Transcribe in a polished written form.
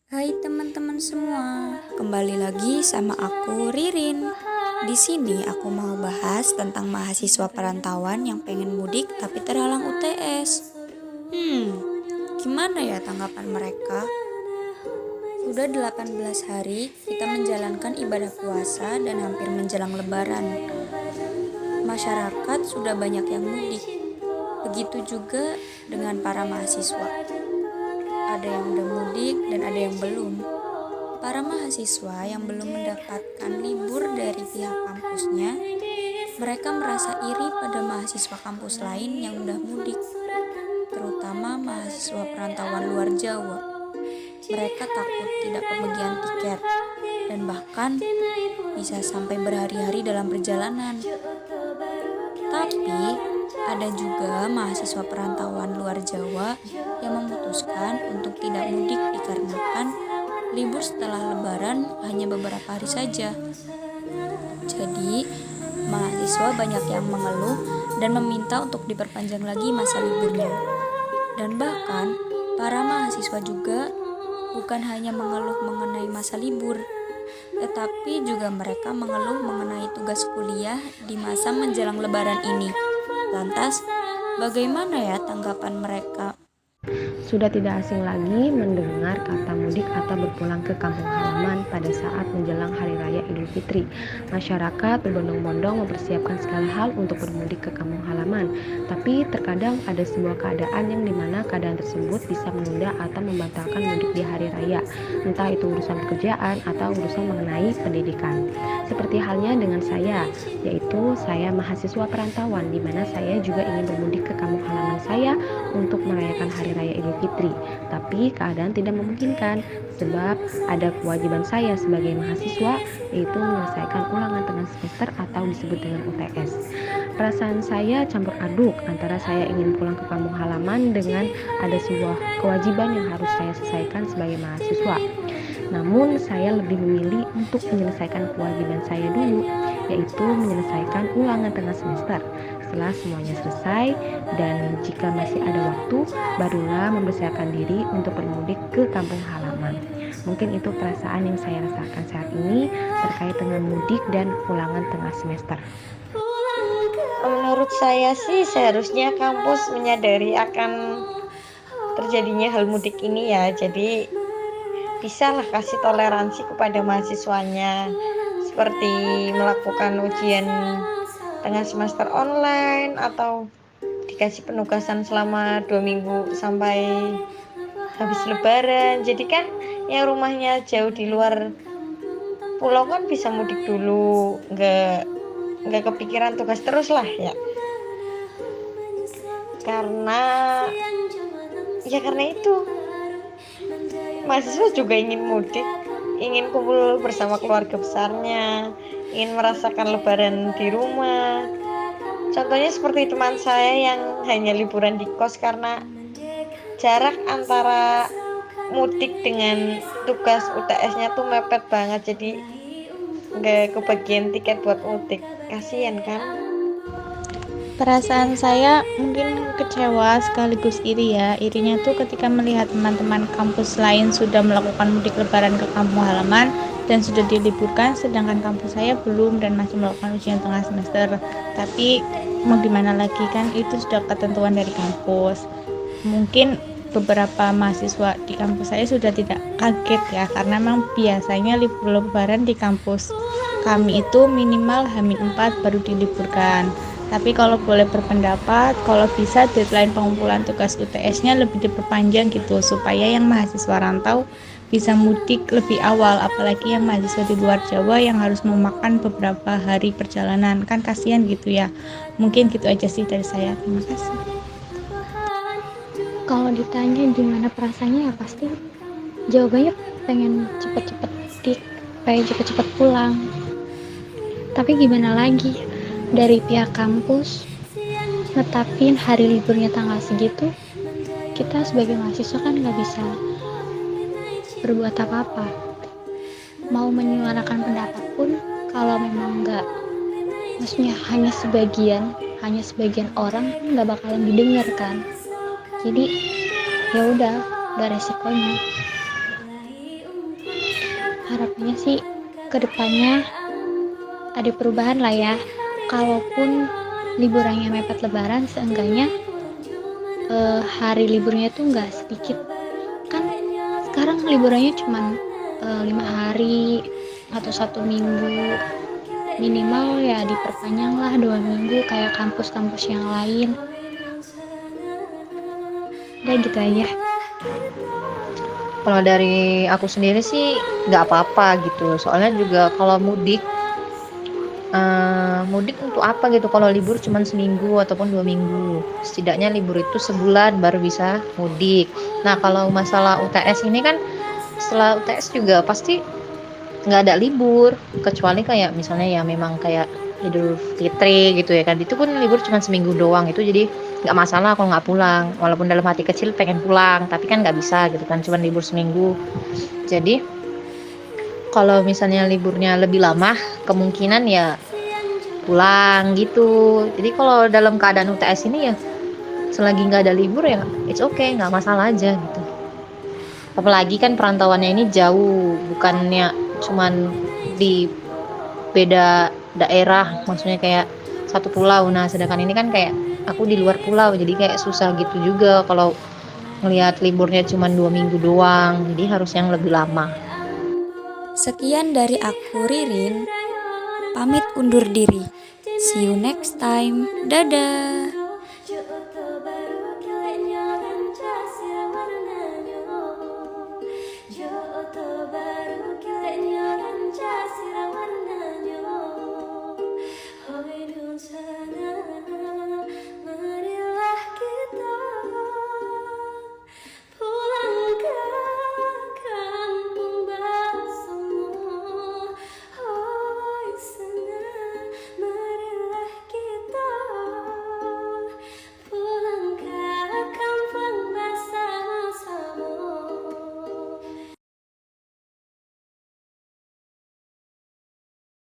Hai teman-teman semua, kembali lagi sama aku Ririn. Di sini aku mau bahas tentang mahasiswa perantauan yang pengen mudik tapi terhalang UTS. Gimana ya tanggapan mereka? Sudah 18 hari kita menjalankan ibadah puasa dan hampir menjelang lebaran. Masyarakat sudah banyak yang mudik. Begitu juga dengan para mahasiswa. Ada yang udah mudik dan ada yang belum. Para mahasiswa yang belum mendapatkan libur dari pihak kampusnya, mereka merasa iri pada mahasiswa kampus lain yang udah mudik, terutama mahasiswa perantauan luar Jawa. Mereka takut tidak kebagian tiket, dan bahkan bisa sampai berhari-hari dalam perjalanan. Tapi, ada juga mahasiswa perantauan luar Jawa yang memutuskan untuk tidak mudik dikarenakan libur setelah lebaran hanya beberapa hari saja. Jadi, mahasiswa banyak yang mengeluh dan meminta untuk diperpanjang lagi masa liburnya. Dan bahkan, para mahasiswa juga bukan hanya mengeluh mengenai masa libur, tetapi juga mereka mengeluh mengenai tugas kuliah di masa menjelang lebaran ini. Lantas, bagaimana ya tanggapan mereka? Sudah tidak asing lagi mendengar kata mudik atau berpulang ke kampung halaman pada saat menjelang Hari Raya Idul Fitri. Masyarakat berbondong-bondong mempersiapkan segala hal untuk bermudik ke kampung halaman. Tapi terkadang ada sebuah keadaan yang dimana keadaan tersebut bisa menunda atau membatalkan mudik di Hari Raya. Entah itu urusan pekerjaan atau urusan mengenai pendidikan. Seperti halnya dengan saya, yaitu saya mahasiswa perantauan, di mana saya juga ingin bermudik ke kampung halaman saya untuk merayakan Hari Raya Idul Fitri, tapi keadaan tidak memungkinkan sebab ada kewajiban saya sebagai mahasiswa, yaitu menyelesaikan ulangan tengah semester atau disebut dengan UTS. Perasaan saya campur aduk antara saya ingin pulang ke kampung halaman dengan ada sebuah kewajiban yang harus saya selesaikan sebagai mahasiswa. Namun saya lebih memilih untuk menyelesaikan kewajiban saya dulu, yaitu menyelesaikan ulangan tengah semester. Setelah semuanya selesai dan jika masih ada waktu, barulah mempersiapkan diri untuk bermudik ke kampung halaman. Mungkin itu perasaan yang saya rasakan saat ini terkait dengan mudik dan ulangan tengah semester. Menurut saya sih seharusnya kampus menyadari akan terjadinya hal mudik ini ya. Jadi bisalah kasih toleransi kepada mahasiswanya, seperti melakukan ujian tengah semester online atau dikasih penugasan selama 2 minggu sampai habis lebaran. Jadi kan yang rumahnya jauh di luar pulau kan bisa mudik dulu, nggak kepikiran tugas terus lah ya. Karena itu mahasiswa juga ingin mudik, ingin kumpul bersama keluarga besarnya, ingin merasakan lebaran di rumah. Contohnya seperti teman saya yang hanya liburan di kos karena jarak antara mudik dengan tugas UTS-nya tuh mepet banget, jadi nggak kebagian tiket buat mudik. Kasian kan? Perasaan saya mungkin kecewa sekaligus iri ya. Irinya tuh ketika melihat teman-teman kampus lain sudah melakukan mudik lebaran ke kampung halaman dan sudah diliburkan, sedangkan kampus saya belum dan masih melakukan ujian tengah semester. Tapi mau gimana lagi, kan itu sudah ketentuan dari kampus. Mungkin beberapa mahasiswa di kampus saya sudah tidak kaget ya, karena memang biasanya libur lebaran di kampus kami itu minimal H-4 baru diliburkan. Tapi kalau boleh berpendapat, kalau bisa deadline pengumpulan tugas UTS-nya lebih diperpanjang gitu, supaya yang mahasiswa rantau bisa mudik lebih awal, apalagi yang mahasiswa di luar Jawa yang harus memakan beberapa hari perjalanan, kan kasihan gitu ya. Mungkin gitu aja sih dari saya, terima kasih. Kalau ditanya gimana perasaannya, ya pasti jawabannya pengen cepet-cepet pengen cepet-cepet pulang. Tapi gimana lagi, dari pihak kampus netapin hari liburnya tanggal segitu, kita sebagai mahasiswa kan nggak bisa berbuat apa-apa. Mau menyuarakan pendapat pun kalau memang nggak, maksudnya hanya sebagian orang nggak bakalan didengar kan. Jadi ya udah resikonya. harapannya sih kedepannya ada perubahan lah ya. Kalaupun liburannya mepet lebaran, seenggaknya hari liburnya tuh nggak sedikit. Kan sekarang liburannya cuma 5 hari atau 1 minggu, minimal ya diperpanjang lah 2 minggu kayak kampus-kampus yang lain. Udah gitu aja. Kalau dari aku sendiri sih nggak apa-apa gitu. Soalnya juga kalau mudik, mudik untuk apa gitu kalau libur cuma seminggu ataupun 2 minggu. Setidaknya libur itu sebulan baru bisa mudik. Nah kalau masalah UTS ini kan setelah UTS juga pasti nggak ada libur. Kecuali kayak misalnya ya memang kayak Idul Fitri gitu ya kan. Itu pun libur cuma seminggu doang. Itu jadi nggak masalah kalau nggak pulang. Walaupun dalam hati kecil pengen pulang. Tapi kan nggak bisa gitu kan. Cuma libur seminggu. Jadi kalau misalnya liburnya lebih lama, kemungkinan ya pulang gitu. Jadi kalau dalam keadaan UTS ini ya selagi nggak ada libur ya it's okay, nggak masalah aja gitu. Apalagi kan perantauannya ini jauh, bukannya cuman di beda daerah, maksudnya kayak satu pulau. Nah sedangkan ini kan kayak aku di luar pulau, jadi kayak susah gitu juga kalau ngelihat liburnya cuman 2 minggu doang, jadi harus yang lebih lama. Sekian dari aku, Ririn. Pamit undur diri. See you next time. Dadah.